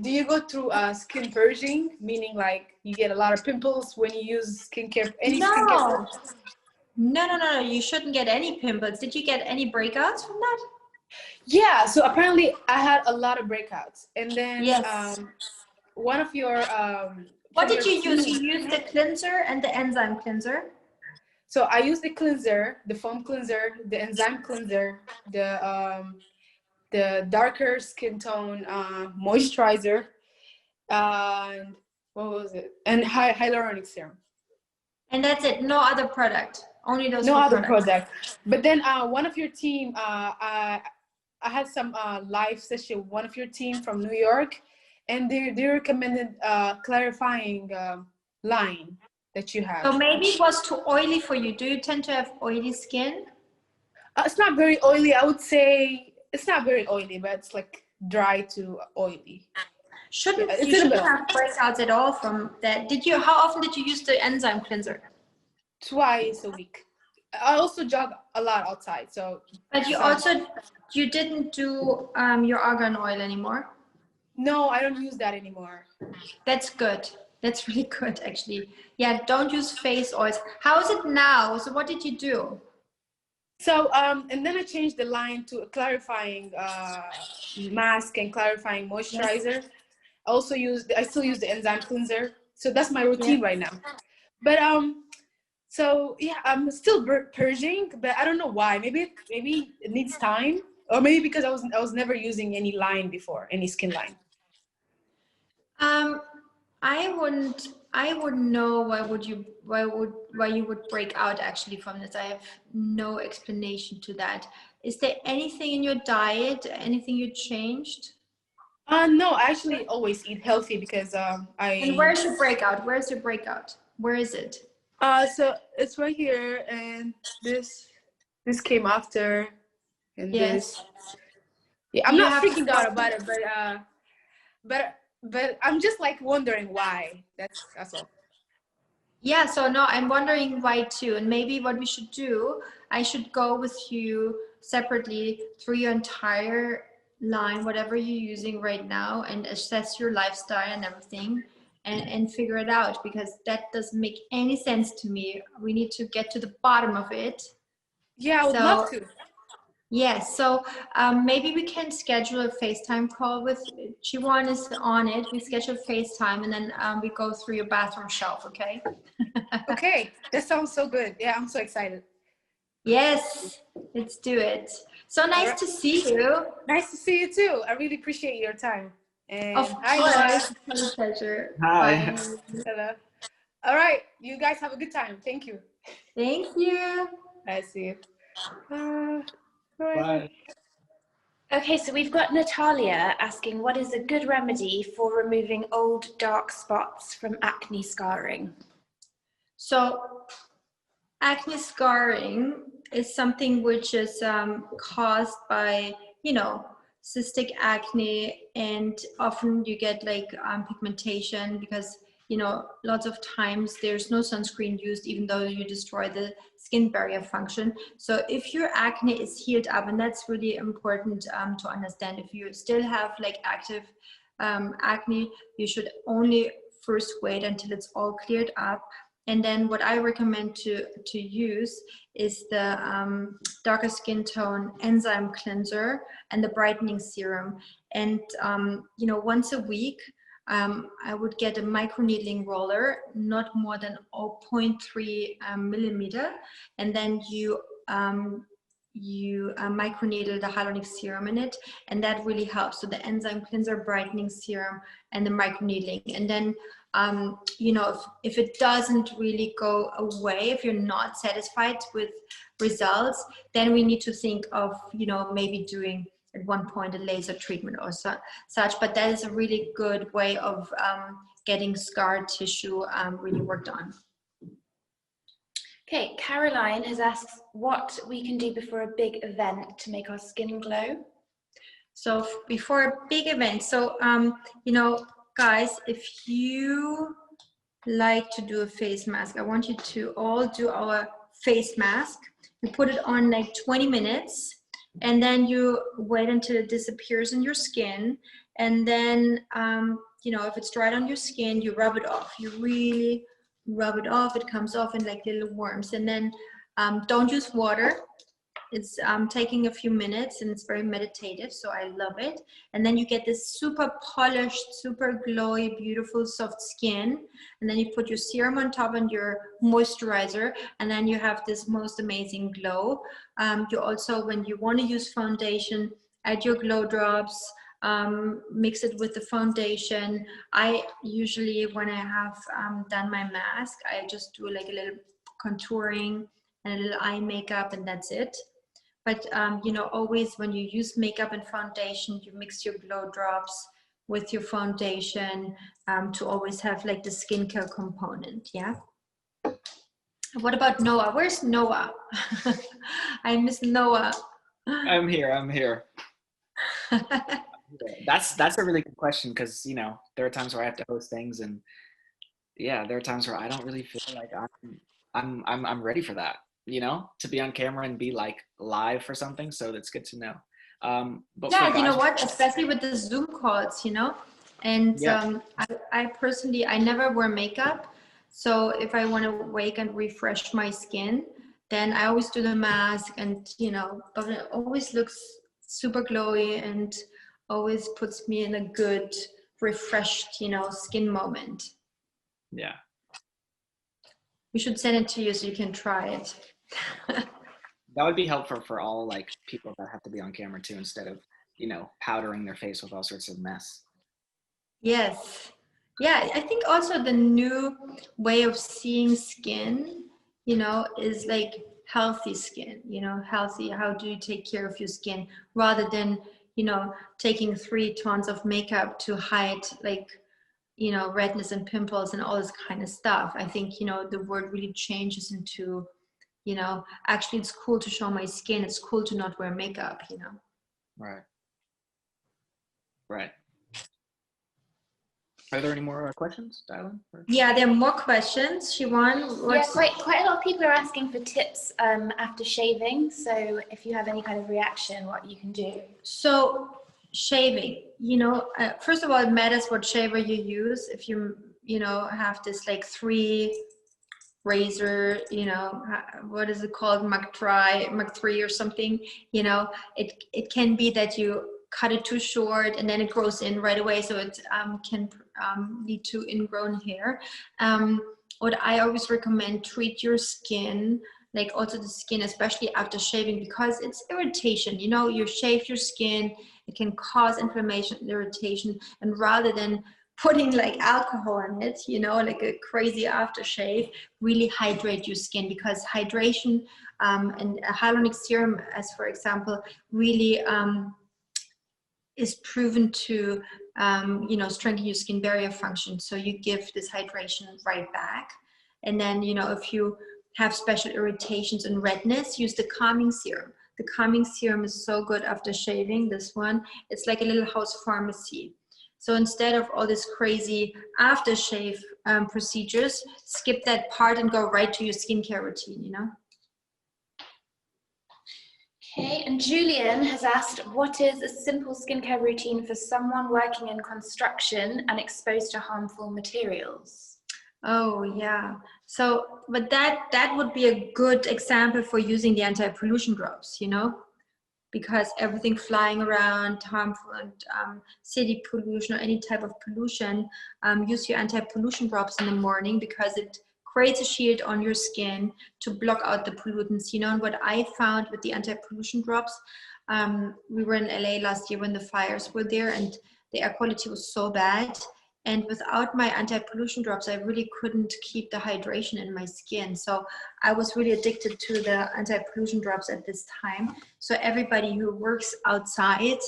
Do you go through skin purging, meaning like you get a lot of pimples when you use skincare? Skincare? No. You shouldn't get any pimples. Did you get any breakouts from that? Yeah. So apparently I had a lot of breakouts, and then one of your what did you use? You used the cleanser and the enzyme cleanser. So I used the cleanser, the foam cleanser, the enzyme cleanser, the darker skin tone moisturizer, and what was it? And hyaluronic serum. And that's it. No other product. Only those. No other product. But then one of your team, I had some live session with one of your team from New York, and they recommended clarifying line that you have. So maybe it was too oily for you. Do you tend to have oily skin? It's not very oily. I would say it's not very oily, but it's like dry to oily. Shouldn't have breakouts at all from that. How often did you use the enzyme cleanser? Twice a week. I also jog a lot outside, so. But you didn't do your argan oil anymore? No, I don't use that anymore. That's good. That's really good, actually. Yeah, don't use face oils. How is it now? So what did you do? So, and then I changed the line to a clarifying mask and clarifying moisturizer. I still use the enzyme cleanser. So that's my routine right now. But so yeah, I'm still purging, but I don't know why. Maybe it needs time, or maybe because I was never using any line before, any skin line. I wouldn't know why you would break out actually from this. I have no explanation to that. Is there anything in your diet, anything you changed? No, I actually always eat healthy because And where's your breakout? Where's your breakout? Where is it? So it's right here, and this came after, and this. Yeah, I'm not freaking out about it, but I'm just like wondering why. That's all. Yeah, so no, I'm wondering why too. And maybe what we should do, I should go with you separately through your entire line, whatever you're using right now, and assess your lifestyle and everything, and figure it out, because that doesn't make any sense to me. We need to get to the bottom of it. Yeah, I would love to. Yes, so maybe we can schedule a FaceTime call with Chiwan is on it. We schedule FaceTime, and then we go through your bathroom shelf, okay? Okay, that sounds so good. Yeah, I'm so excited. Yes, let's do it. So nice to see you. Nice to see you too. I really appreciate your time. And of course, it's a pleasure. Hi. Bye. Hello. All right, you guys have a good time. Thank you. Thank you. I see you. Bye. Okay, so we've got Natalia asking, what is a good remedy for removing old dark spots from acne scarring? So acne scarring is something which is caused by, cystic acne, and often you get like pigmentation because you know, lots of times there's no sunscreen used, even though you destroy the skin barrier function. So if your acne is healed up, and that's really important to understand, if you still have like active acne, you should only first wait until it's all cleared up. And then what I recommend to use is the darker skin tone enzyme cleanser and the brightening serum. And you know, once a week, I would get a microneedling roller, not more than 0.3 millimeter, and then you microneedle the hyaluronic serum in it, and that really helps. So the enzyme cleanser, brightening serum, and the microneedling. And then you know, if it doesn't really go away, if you're not satisfied with results, then we need to think of, you know, maybe doing at one point a laser treatment or such. But that is a really good way of getting scar tissue really worked on. Okay, Caroline has asked what we can do before a big event to make our skin glow. So before a big event, so you know, guys, if you like to do a face mask, I want you to all do our face mask. You put it on like 20 minutes, and then you wait until it disappears in your skin. And then, you know, if it's dried on your skin, you rub it off. You really rub it off. It comes off in like little worms. And then don't use water. It's taking a few minutes, and it's very meditative, so I love it. And then you get this super polished, super glowy, beautiful, soft skin. And then you put your serum on top and your moisturizer, and then you have this most amazing glow. You also, when you want to use foundation, add your glow drops, mix it with the foundation. I usually, when I have done my mask, I just do like a little contouring and a little eye makeup, and that's it. But, you know, always when you use makeup and foundation, you mix your glow drops with your foundation to always have like the skincare component, yeah? What about Noah? Where's Noah? I miss Noah. I'm here. That's a really good question, because, you know, there are times where I have to host things, and yeah, there are times where I don't really feel like I'm ready for that, you know, to be on camera and be like live for something. So that's good to know. But yeah, you know what, especially with the Zoom calls, you know, and yeah. I personally, I never wear makeup. So if I want to wake and refresh my skin, then I always do the mask, and, you know, but it always looks super glowy and always puts me in a good, refreshed, you know, skin moment. Yeah. We should send it to you so you can try it. That would be helpful for all like people that have to be on camera too, instead of, you know, powdering their face with all sorts of mess. Yes. Yeah, I think also the new way of seeing skin, you know, is like healthy skin, you know, healthy. How do you take care of your skin, rather than, you know, taking 3 tons of makeup to hide like, you know, redness and pimples and all this kind of stuff. I think, you know, the word really changes into, you know, actually it's cool to show my skin. It's cool to not wear makeup, you know. Right. Right. Are there any more questions, Dylan? Yeah, there are more questions. Siobhan, yeah, quite a lot of people are asking for tips after shaving. So if you have any kind of reaction, what you can do. So shaving, you know, first of all, it matters what shaver you use. If you know, have this like 3 razor, you know, what is it called, Mach 3 or something, you know, it can be that you cut it too short and then it grows in right away, so it can lead to ingrown hair. What I always recommend, treat your skin, like also the skin, especially after shaving, because it's irritation, you know, you shave your skin, it can cause inflammation and irritation, and rather than putting like alcohol in it, you know, like a crazy aftershave, really hydrate your skin, because hydration and a hyaluronic serum, as for example, really is proven to, you know, strengthen your skin barrier function. So you give this hydration right back. And then, you know, if you have special irritations and redness, use the calming serum. The calming serum is so good after shaving. This one, it's like a little house pharmacy. So instead of all this crazy aftershave procedures, skip that part and go right to your skincare routine, you know? Okay, and Julian has asked, what is a simple skincare routine for someone working in construction and exposed to harmful materials? Oh yeah. So, but that would be a good example for using the anti-pollution drops, you know, because everything flying around, harmful and city pollution or any type of pollution, use your anti-pollution drops in the morning because it creates a shield on your skin to block out the pollutants, you know. And what I found with the anti-pollution drops, we were in LA last year when the fires were there and the air quality was so bad. And without my anti-pollution drops, I really couldn't keep the hydration in my skin. So I was really addicted to the anti-pollution drops at this time. So everybody who works outside,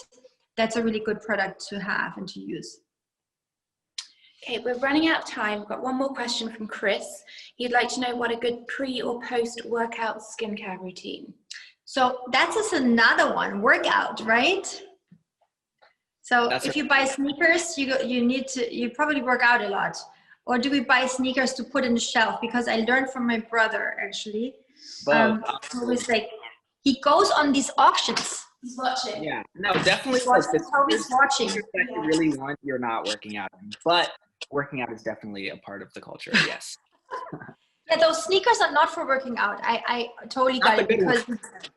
that's a really good product to have and to use. Okay, we're running out of time. We've got one more question from Chris. He'd like to know what a good pre or post workout skincare routine. So that's just another one, workout, right? So if you buy sneakers, you probably work out a lot. Or do we buy sneakers to put in the shelf? Because I learned from my brother actually. Always like, he goes on these auctions. He's watching. Yeah, no, definitely. He's watching. That you really want, you're not working out, but working out is definitely a part of the culture. Yes. Yeah, those sneakers are not for working out. I totally got it because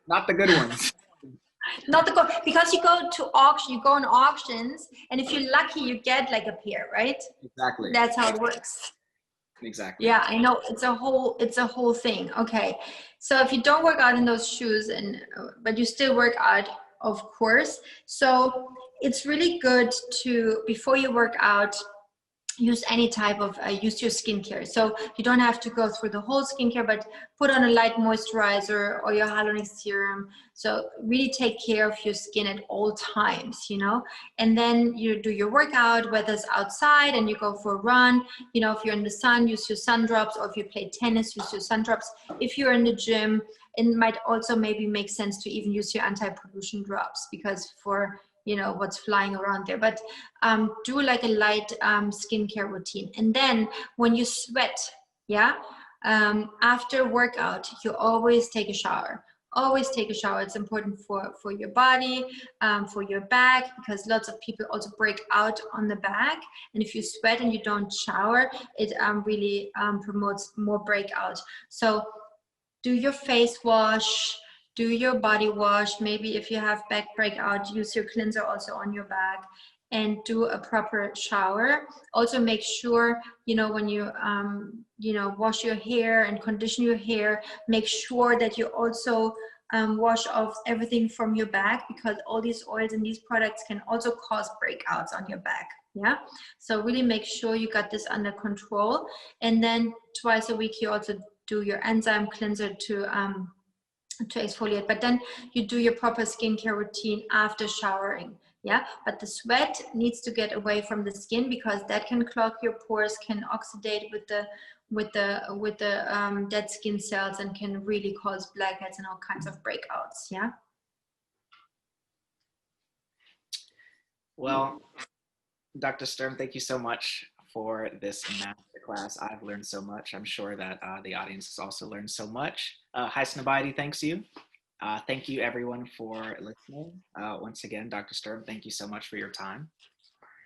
not the good ones. Not the good, because you go to auction, you go on auctions, and if you're lucky, you get like a pair, right? Exactly. That's how it works. Exactly. Yeah, I know, it's a whole thing. Okay, so if you don't work out in those shoes, but you still work out, of course. So it's really good to, before you work out, use any type of use your skincare. So you don't have to go through the whole skincare, but put on a light moisturizer or your hyaluronic serum. So really take care of your skin at all times, you know. And then you do your workout, whether it's outside and you go for a run, you know, if you're in the sun, use your sun drops, or if you play tennis, use your sun drops. If you're in the gym, it might also maybe make sense to even use your anti-pollution drops, because for, you know, what's flying around there. But do like a light skincare routine. And then when you sweat, yeah, after workout, you always take a shower. Always take a shower. It's important for your body, for your back, because lots of people also break out on the back. And if you sweat and you don't shower, it really promotes more breakout. So do your face wash, do your body wash. Maybe if you have back breakout, use your cleanser also on your back, and do a proper shower. Also make sure, you know, when you, you know, wash your hair and condition your hair, make sure that you also wash off everything from your back, because all these oils and these products can also cause breakouts on your back. Yeah, so really make sure you got this under control. And then twice a week, you also do your enzyme cleanser to exfoliate, but then you do your proper skincare routine after showering. Yeah, but the sweat needs to get away from the skin, because that can clog your pores, can oxidate with the dead skin cells, and can really cause blackheads and all kinds of breakouts. Yeah. Well, Dr. Sturm, thank you so much for this masterclass. I've learned so much. I'm sure that the audience has also learned so much. Highsnobiety thanks you. Thank you everyone for listening. Once again, Dr. Sturm, thank you so much for your time.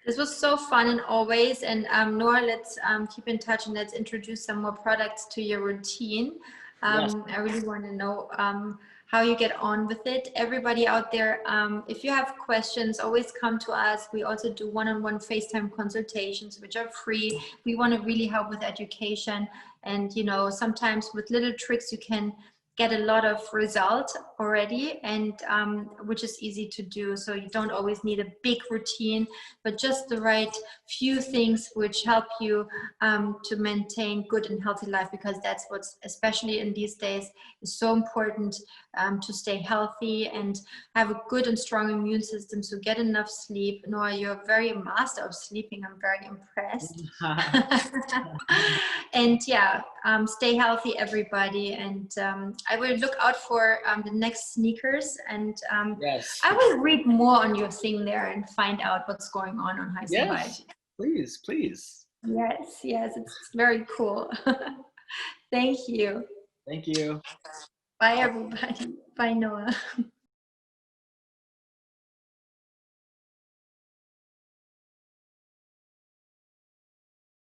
This was so fun and always. And Noah, let's keep in touch and let's introduce some more products to your routine. Yes. I really want to know how you get on with it. Everybody out there, if you have questions, always come to us. We also do one-on-one FaceTime consultations, which are free. We want to really help with education. And, you know, sometimes with little tricks, you can get a lot of result already, and which is easy to do. So you don't always need a big routine, but just the right few things which help you to maintain good and healthy life, because that's what's, especially in these days, is so important, to stay healthy and have a good and strong immune system. So get enough sleep. Noah, you're very master of sleeping. I'm very impressed. And yeah, stay healthy, everybody. And I will look out for the next sneakers. And Yes. I will read more on your thing there and find out what's going on Highsnobiety. Yes. Please, please. Yes, yes, it's very cool. Thank you. Thank you. Bye, everybody. Bye, Noah.